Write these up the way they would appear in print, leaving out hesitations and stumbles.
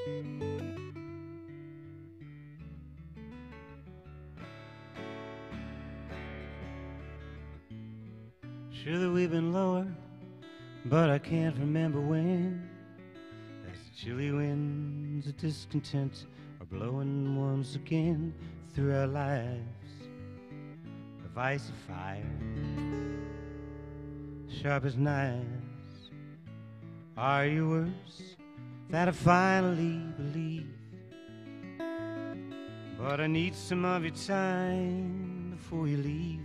Sure that we've been lower, but I can't remember when. As the chilly winds of discontent are blowing once again through our lives, of icy fire, sharp as knives. Are you worse? That I finally believe. But I need some of your time before you leave.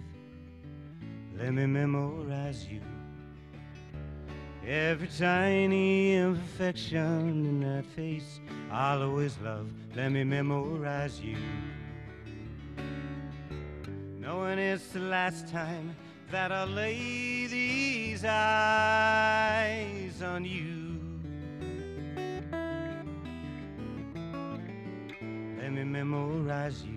Let me memorize you. Every tiny imperfection in that face I'll always love. Let me memorize you. Knowing it's the last time that I'll lay these eyes on you. Let me memorize you.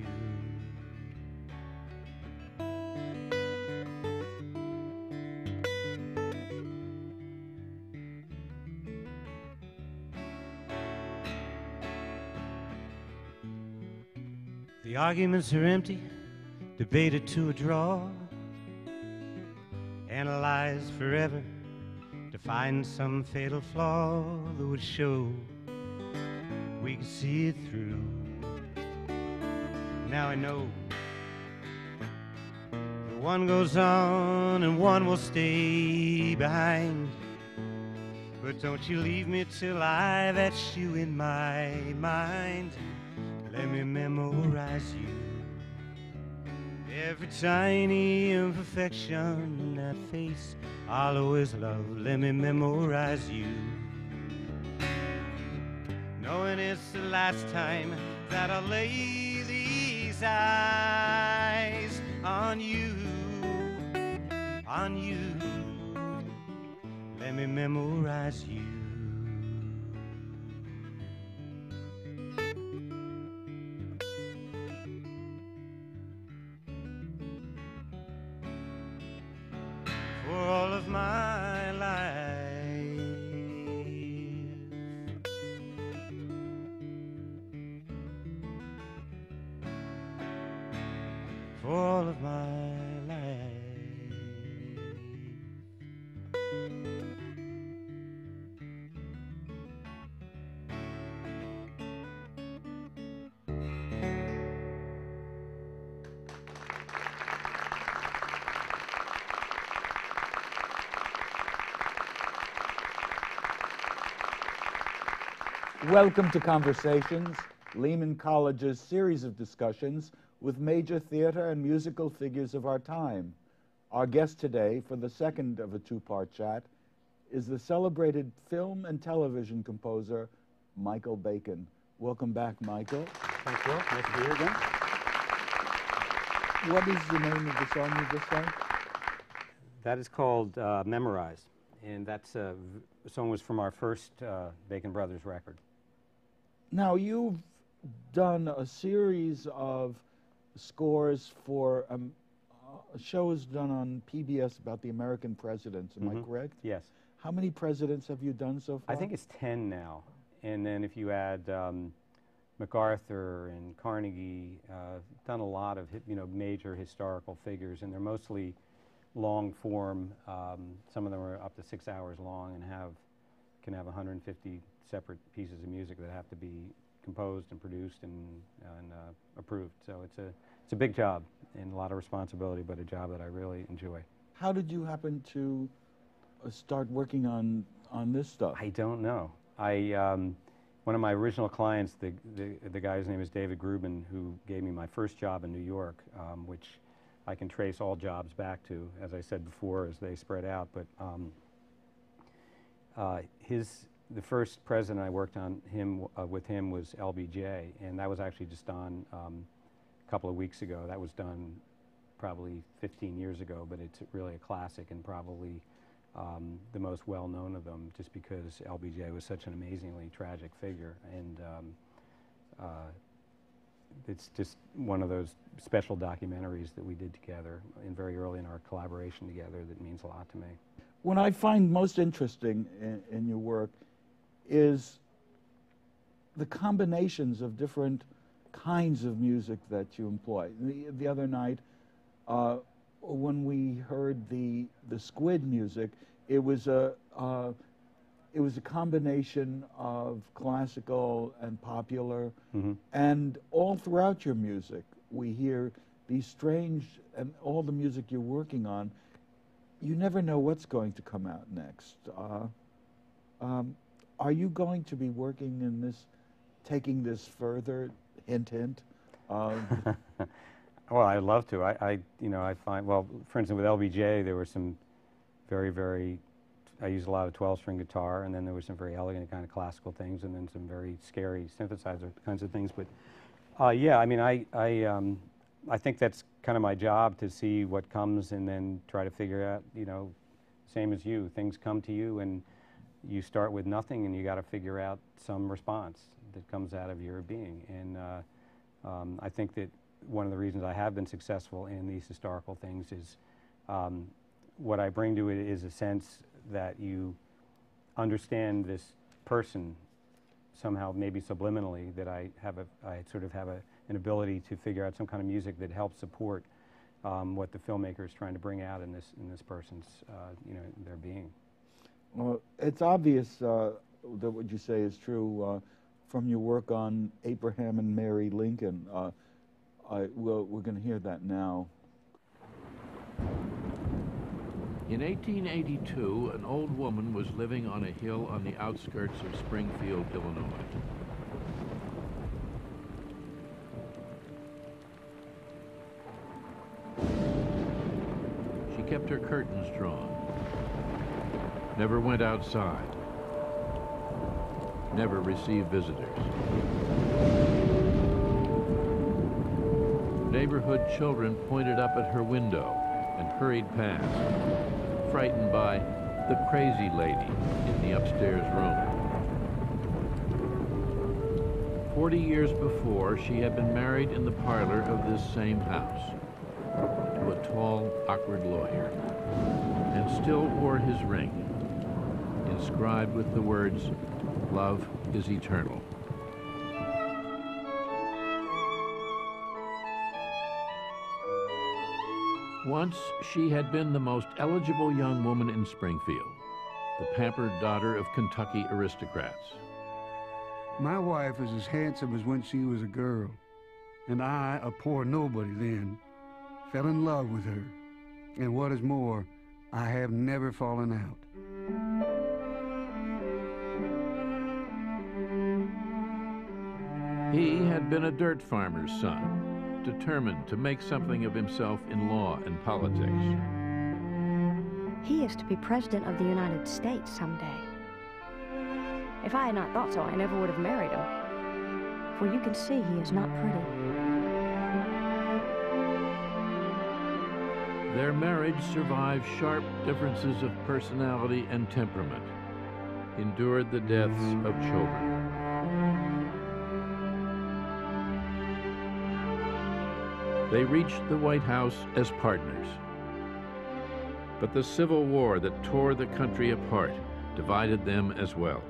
The arguments are empty, debated to a draw, analyzed forever to find some fatal flaw that would show we could see it through. Now I know that one goes on and one will stay behind. But don't you leave me till I've etched you in my mind. Let me memorize you. Every tiny imperfection in that face I'll always love. Let me memorize you. Knowing it's the last time that I'll lay these eyes on you, on you. Let me memorize you. For all of my life, for all of my life. Welcome to Conversations, Lehman College's series of discussions with major theater and musical figures of our time. Our guest today, for the second of a two-part chat, is the celebrated film and television composer, Michael Bacon. Welcome back, Michael. Thanks, Will. Nice to be here again. What is the name of the song you just sang? That is called Memorize, and that's the song was from our first Bacon Brothers record. Now, you've done a series of scores for shows done on PBS about the American presidents, am I correct? Yes. How many presidents have you done so far? I think it's 10 now, and then if you add MacArthur and Carnegie, done a lot of major historical figures, and they're mostly long form. Some of them are up to 6 hours long and can have 150 separate pieces of music that have to be composed and produced and approved. So it's a big job and a lot of responsibility, but a job that I really enjoy. How did you happen to start working on this stuff? I don't know. One of my original clients, the guy's name is David Grubin, who gave me my first job in New York, which I can trace all jobs back to, as I said before, as they spread out. But the first president I worked on with him was LBJ, and that was actually just on a couple of weeks ago. That was done probably 15 years ago, but it's really a classic and probably the most well-known of them, just because LBJ was such an amazingly tragic figure, and it's just one of those special documentaries that we did together and very early in our collaboration together that means a lot to me. What I find most interesting in your work is the combinations of different kinds of music that you employ. The other night, when we heard the squid music, it was a combination of classical and popular, and all throughout your music we hear these strange, and all the music you're working on, you never know what's going to come out next. Are you going to be working in this, taking this further? Hint, hint. Well, I'd love to. I find, well, for instance, with LBJ, there were some very, I used a lot of 12-string guitar, and then there were some very elegant kind of classical things, and then some very scary synthesizer kinds of things. But yeah, I mean, I think that's kind of my job, to see what comes and then try to figure out, you know, same as you, things come to you and you start with nothing and you got to figure out some response that comes out of your being. And I think that one of the reasons I have been successful in these historical things is what I bring to it is a sense that you understand this person somehow, maybe subliminally, that I sort of have an ability to figure out some kind of music that helps support what the filmmaker is trying to bring out in this person's, you know, their being. Well, it's obvious that what you say is true from your work on Abraham and Mary Lincoln. Well, we're going to hear that now. In 1882, an old woman was living on a hill on the outskirts of Springfield, Illinois. She kept her curtains drawn, never went outside, never received visitors. Neighborhood children pointed up at her window and hurried past, frightened by the crazy lady in the upstairs room. 40 years before, she had been married in the parlor of this same house to a tall, awkward lawyer, and still wore his ring, inscribed with the words, "Love is eternal." Once, she had been the most eligible young woman in Springfield, the pampered daughter of Kentucky aristocrats. My wife was as handsome as when she was a girl, and I, a poor nobody then, fell in love with her. And what is more, I have never fallen out. He had been a dirt farmer's son, determined to make something of himself in law and politics. He is to be President of the United States someday. If I had not thought so, I never would have married him. For you can see he is not pretty. Their marriage survived sharp differences of personality and temperament, endured the deaths of children. They reached the White House as partners. But the Civil War that tore the country apart divided them as well.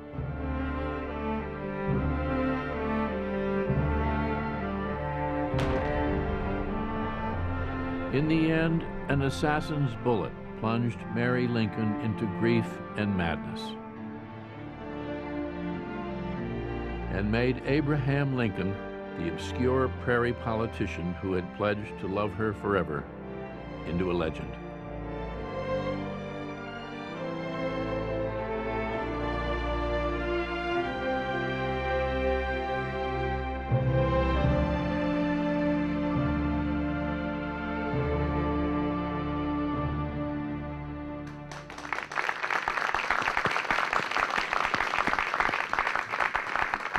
In the end, an assassin's bullet plunged Mary Lincoln into grief and madness, and made Abraham Lincoln, the obscure prairie politician who had pledged to love her forever, into a legend.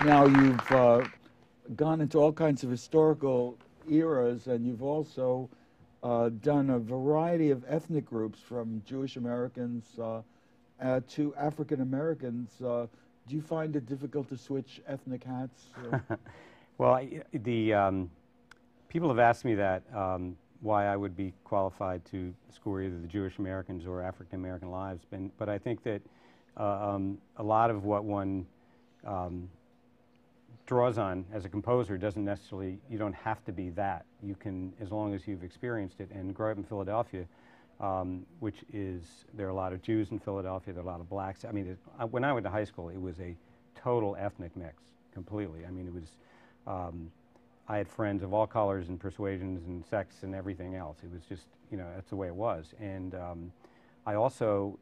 Now, you've gone into all kinds of historical eras, and you've also done a variety of ethnic groups, from Jewish Americans to African Americans. Do you find it difficult to switch ethnic hats? Well, people have asked me that, why I would be qualified to score either the Jewish Americans or African American lives. But I think that a lot of what one draws on as a composer doesn't necessarily, you don't have to be that. You can, as long as you've experienced it. And grow up in Philadelphia, which is, there are a lot of Jews in Philadelphia, there are a lot of blacks. I mean, when I went to high school, it was a total ethnic mix, completely. I mean, it was, I had friends of all colors and persuasions and sects and everything else. It was just, you know, that's the way it was. And I also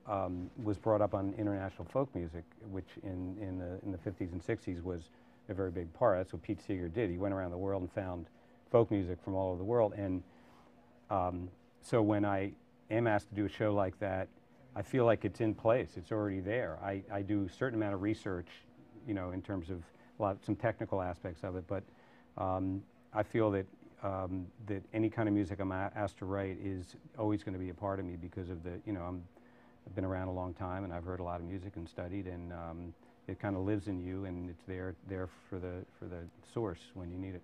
was brought up on international folk music, which in the 50s and 60s was a very big part. That's what Pete Seeger did. He went around the world and found folk music from all over the world. And so when I am asked to do a show like that, I feel like it's in place. It's already there. I do a certain amount of research, you know, in terms of some technical aspects of it, but I feel that that any kind of music I'm asked to write is always going to be a part of me because of the, you know, I've been around a long time and I've heard a lot of music and studied, and it kind of lives in you, and it's there for the source when you need it.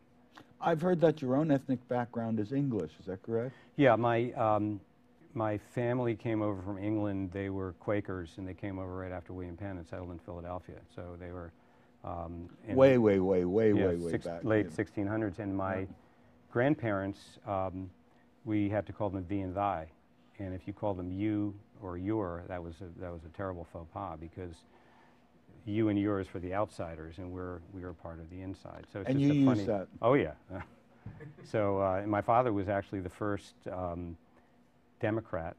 I've heard that your own ethnic background is English. Is that correct? Yeah, my family came over from England. They were Quakers, and they came over right after William Penn and settled in Philadelphia. So they were way back. Late 1600s, and my grandparents, we had to call them thee and thy, and if you called them you or your, that was a terrible faux pas, because you and yours for the outsiders, and we were part of the inside. So it's and just you a funny, use that. Oh yeah. So and my father was actually the first Democrat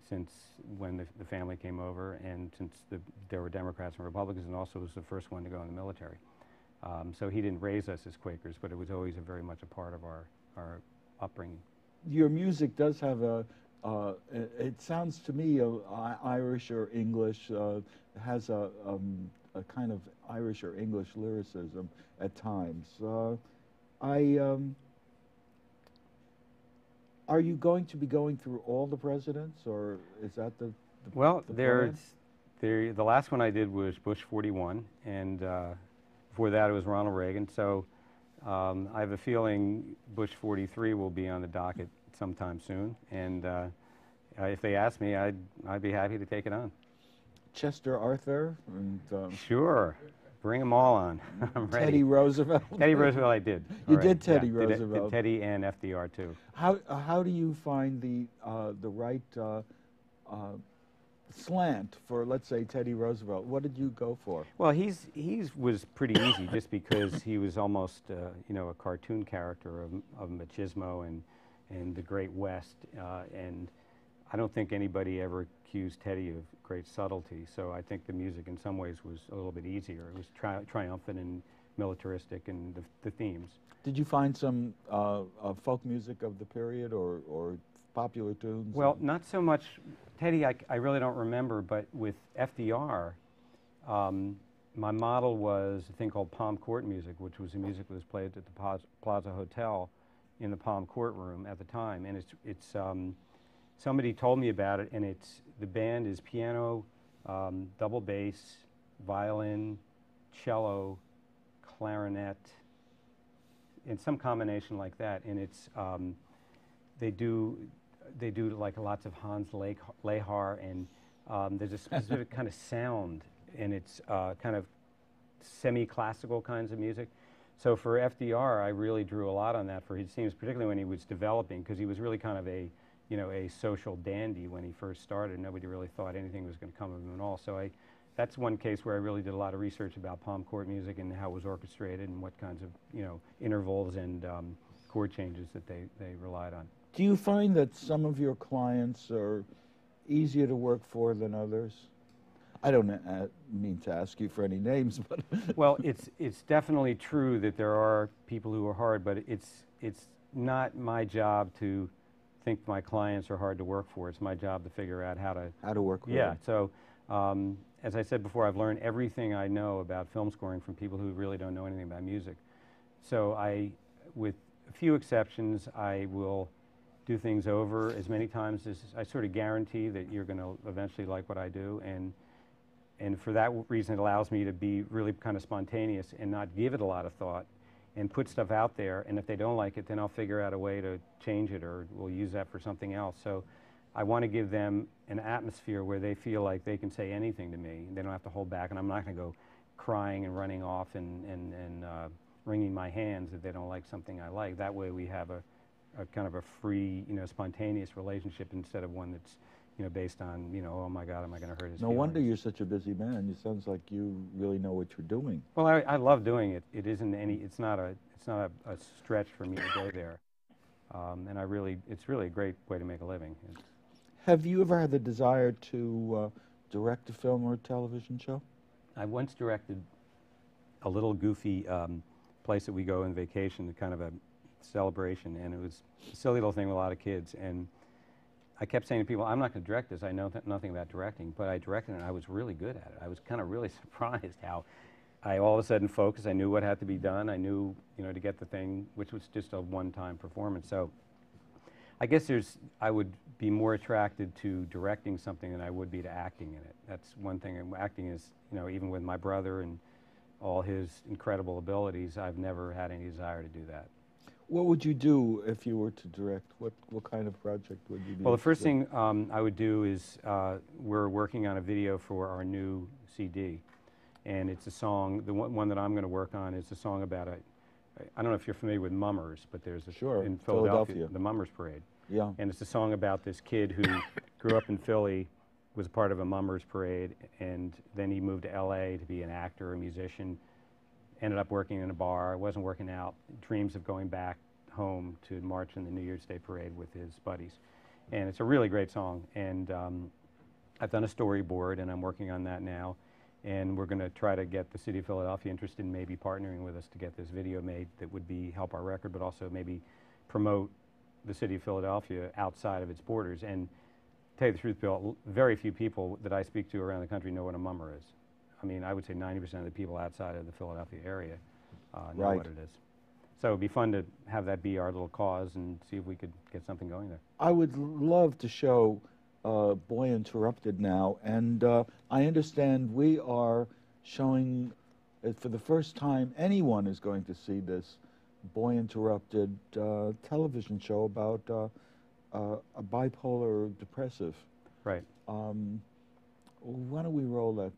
since when the family came over, and since there were Democrats and Republicans, and also was the first one to go in the military. So he didn't raise us as Quakers, but it was always very much a part of our upbringing. Your music does have it sounds to me Irish or English, has a kind of Irish or English lyricism at times. Are you going to be going through all the presidents, or is that the well, plan? the last one I did was Bush 41, and before that it was Ronald Reagan. So I have a feeling Bush 43 will be on the docket sometime soon, and if they ask me, I'd be happy to take it on. Chester Arthur and sure. Bring them all on. I'm ready. Teddy Roosevelt. Teddy Roosevelt, I did. You did Teddy Roosevelt. Did Teddy and FDR too. How do you find the right slant for, let's say, Teddy Roosevelt? What did you go for? Well, he was pretty easy, just because he was almost you know, a cartoon character of machismo and the Great West, and I don't think anybody ever accused Teddy of great subtlety, so I think the music in some ways was a little bit easier. It was triumphant and militaristic, and the themes. Did you find some folk music of the period or popular tunes? Well, not so much. Teddy, I really don't remember, but with FDR, my model was a thing called Palm Court music, which was the music that was played at the Plaza Hotel in the Palm Court room at the time, and it's somebody told me about it, and the band is piano, double bass, violin, cello, clarinet, and some combination like that. And it's they do like lots of Hans Lehar, and there's a specific kind of sound, and it's kind of semi-classical kinds of music. So for FDR, I really drew a lot on that for his themes, particularly when he was developing, because he was really kind of a social dandy when he first started. Nobody really thought anything was going to come of him at all. So that's one case where I really did a lot of research about Palm Court music and how it was orchestrated and what kinds of intervals and chord changes that they relied on. Do you find that some of your clients are easier to work for than others? I don't mean to ask you for any names, but well, it's definitely true that there are people who are hard, but it's not my job to think my clients are hard to work for. It's my job to figure out how to work with them. So as I said before, I've learned everything I know about film scoring from people who really don't know anything about music. So with a few exceptions, I will do things over as many times as I sort of guarantee that you're going to eventually like what I do, and for that reason it allows me to be really kind of spontaneous and not give it a lot of thought and put stuff out there, and if they don't like it, then I'll figure out a way to change it, or we'll use that for something else. So I want to give them an atmosphere where they feel like they can say anything to me, and they don't have to hold back, and I'm not going to go crying and running off and wringing my hands if they don't like something I like. That way we have a kind of a free, spontaneous relationship instead of one that's, based on, oh my God, am I going to hurt his No feelings? wonder you're such a busy man. It sounds like you really know what you're doing. Well, I love doing it. It's not a stretch for me to go there. And it's really a great way to make a living. Have you ever had the desire to direct a film or a television show? I once directed a little goofy place that we go on vacation, kind of a celebration, and it was a silly little thing with a lot of kids. And I kept saying to people, I'm not going to direct this. I know nothing about directing, but I directed it, and I was really good at it. I was kind of really surprised how I all of a sudden focused. I knew what had to be done. I knew, to get the thing, which was just a one-time performance. So I guess I would be more attracted to directing something than I would be to acting in it. That's one thing. And acting is, even with my brother and all his incredible abilities, I've never had any desire to do that. What would you do if you were to direct? What kind of project would you do? Well, the first thing I would do is we're working on a video for our new CD. And it's a song, the one that I'm going to work on is a song about I don't know if you're familiar with mummers, but there's in Philadelphia, the Mummers Parade. Yeah. And it's a song about this kid who grew up in Philly, was a part of a Mummers Parade, and then he moved to LA to be an actor, a musician, ended up working in a bar, wasn't working out, dreams of going back home to march in the New Year's Day Parade with his buddies. And it's a really great song, and I've done a storyboard, and I'm working on that now. And we're going to try to get the city of Philadelphia interested in maybe partnering with us to get this video made that would help our record, but also maybe promote the city of Philadelphia outside of its borders. And to tell you the truth, Bill, very few people that I speak to around the country know what a mummer is. I mean, I would say 90% of the people outside of the Philadelphia area know what it is. So it would be fun to have that be our little cause and see if we could get something going there. I would love to show Boy Interrupted now, and I understand we are showing it for the first time. Anyone is going to see this Boy Interrupted television show about a bipolar depressive. Right. Why don't we roll that?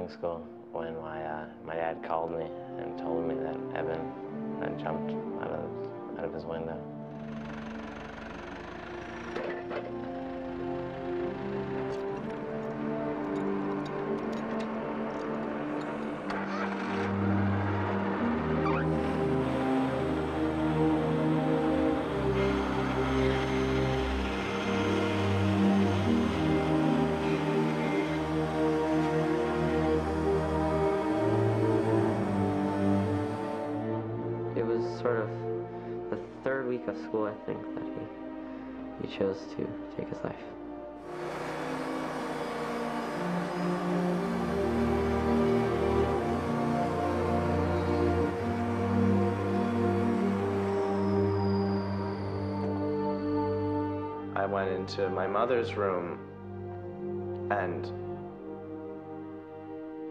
School when my dad called me and told me that Evan had jumped out of his window. Sort of the third week of school, I think, that he chose to take his life. I went into my mother's room And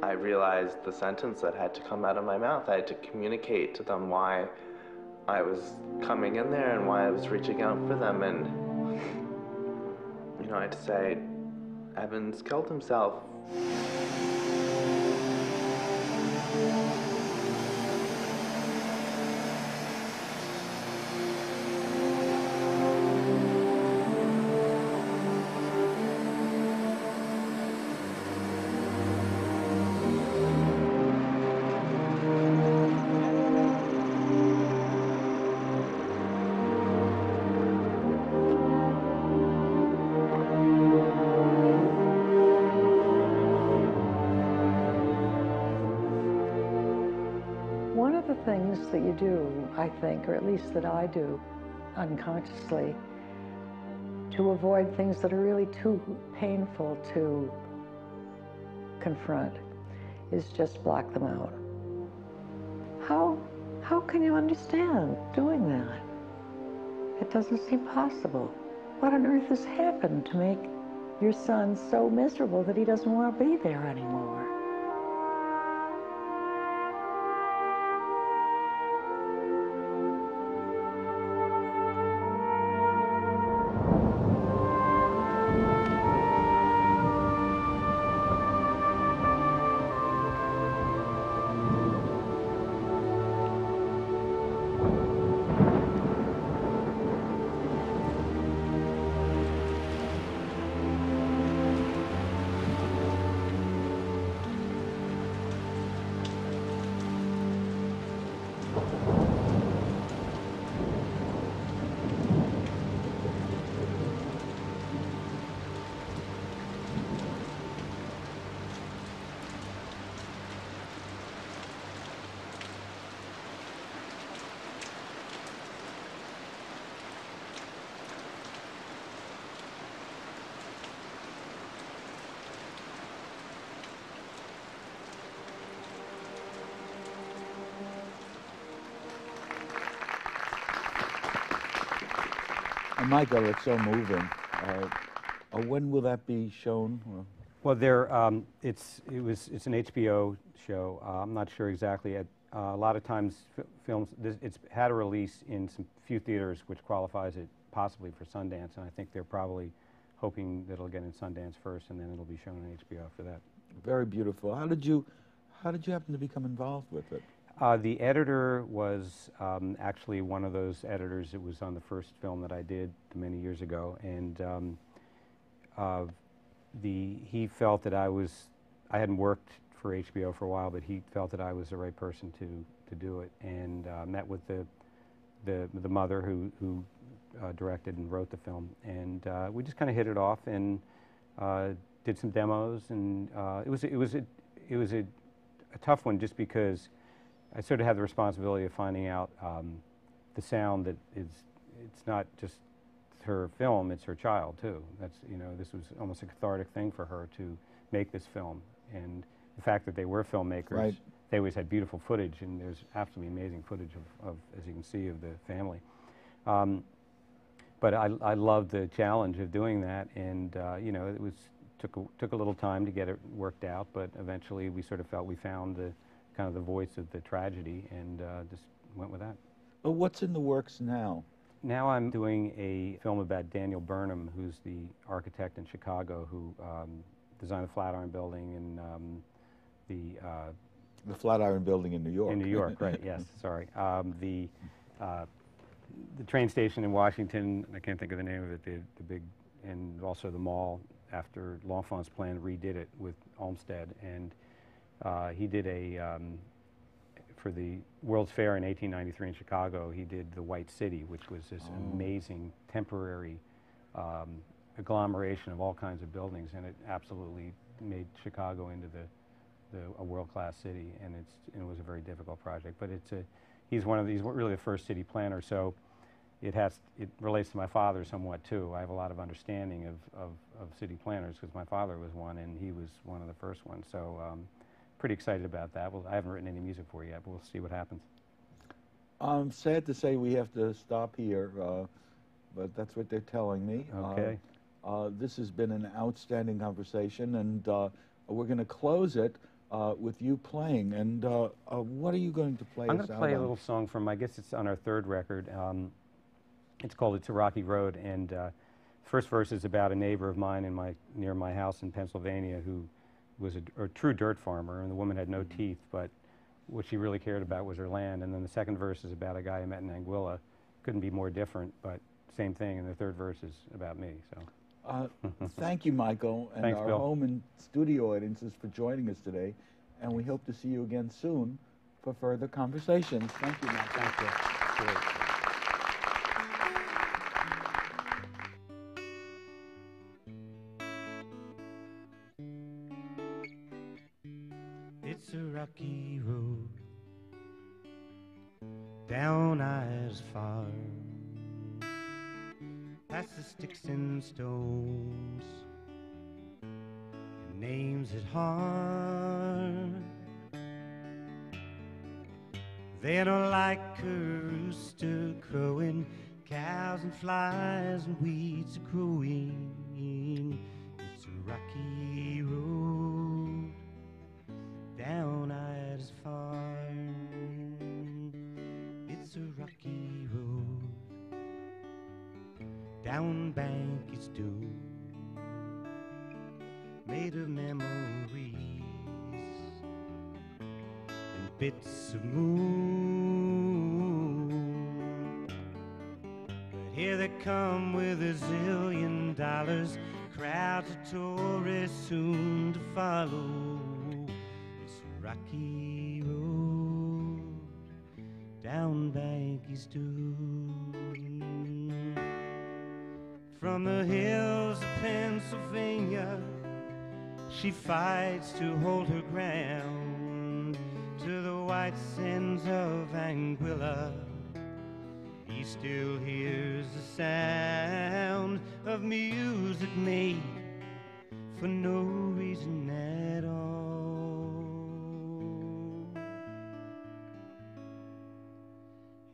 I realized the sentence that had to come out of my mouth. I had to communicate to them why I was coming in there and why I was reaching out for them. And, you know, I had to say, Evan's killed himself. One of the things that you do, I think, or at least that I do unconsciously, to avoid things that are really too painful to confront, is just block them out. How can you understand doing that? It doesn't seem possible. What on earth has happened to make your son so miserable that he doesn't want to be there anymore? Michael, it's so moving. When will that be shown? Well, it's an HBO show. I'm not sure exactly. A lot of times, films it's had a release in some few theaters, which qualifies it possibly for Sundance, and I think they're probably hoping that it'll get in Sundance first, and then it'll be shown on HBO after that. Very beautiful. How did you happen to become involved with it? The editor was actually one of those editors that was on the first film that I did many years ago, and he felt that I hadn't worked for HBO for a while, but he felt that I was the right person to do it, and met with the mother who directed and wrote the film, and we just kind of hit it off and did some demos, and it was a tough one just because I sort of had the responsibility of finding out the sound that it's not just her film, it's her child too. That's, you know, this was almost a cathartic thing for her to make this film. And the fact that they were filmmakers, right. They always had beautiful footage, and there's absolutely amazing footage of as you can see, of the family. But I loved the challenge of doing that, and you know, it took a little time to get it worked out, but eventually we sort of felt we found the kind of the voice of the tragedy, and just went with that. Well, what's in the works now? Now I'm doing a film about Daniel Burnham, who's the architect in Chicago who designed the Flatiron Building and the Flatiron Building in New York. In New York, right? Yes. Sorry. The train station in Washington. I can't think of the name of it. The big, and also the mall. After L'Enfant's plan redid it with Olmsted, and he did for the World's Fair in 1893 in Chicago, he did the White City, which was this amazing temporary agglomeration of all kinds of buildings, and it absolutely made Chicago into a world-class city, and it was a very difficult project. But he's really the first city planner, so it relates to my father somewhat too. I have a lot of understanding of city planners because my father was one, and he was one of the first ones. So pretty excited about that. Well, I haven't written any music for it yet, but we'll see what happens. I'm sad to say we have to stop here, but that's what they're telling me. Okay. This has been an outstanding conversation, and we're going to close it with you playing. And what are you going to play? I'm going to play a little song from, I guess it's on our third record. It's called It's a Rocky Road, and first verse is about a neighbor of mine near my house in Pennsylvania who was a true dirt farmer, and the woman had no teeth, but what she really cared about was her land. And then the second verse is about a guy I met in Anguilla. Couldn't be more different, but same thing. And the third verse is about me. So, thank you, Michael, and Thanks, our Bill. home and studio audiences for joining us today. And we hope to see you again soon for further conversations. Thank you, Michael. Thank you. Great. It's a rocky road down I's farm, past the sticks and stones, and names that harm. They don't like a rooster crowing, cows and flies and weeds are growing. It's a rocky road down Ida's farm. It's a rocky road down Banky's doom, made of memories and bits of moon. But here they come with $1 zillion, crowds of tourists soon to follow. Rocky road down Banky's Doom. From the hills of Pennsylvania, she fights to hold her ground. To the white sands of Anguilla, he still hears the sound of music made for no reason at all.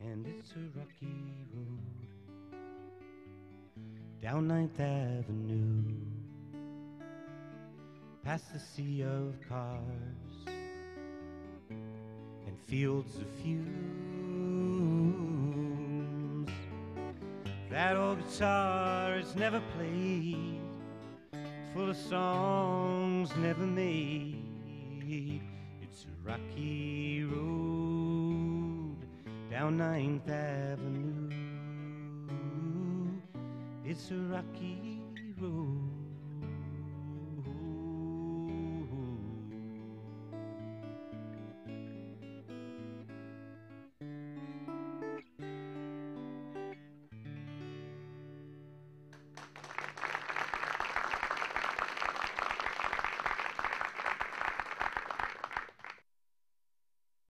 And it's a rocky road down 9th Avenue, past the sea of cars and fields of fumes. That old guitar is never played, full of songs never made. It's a rocky road down 9th Avenue. It's a rocky road.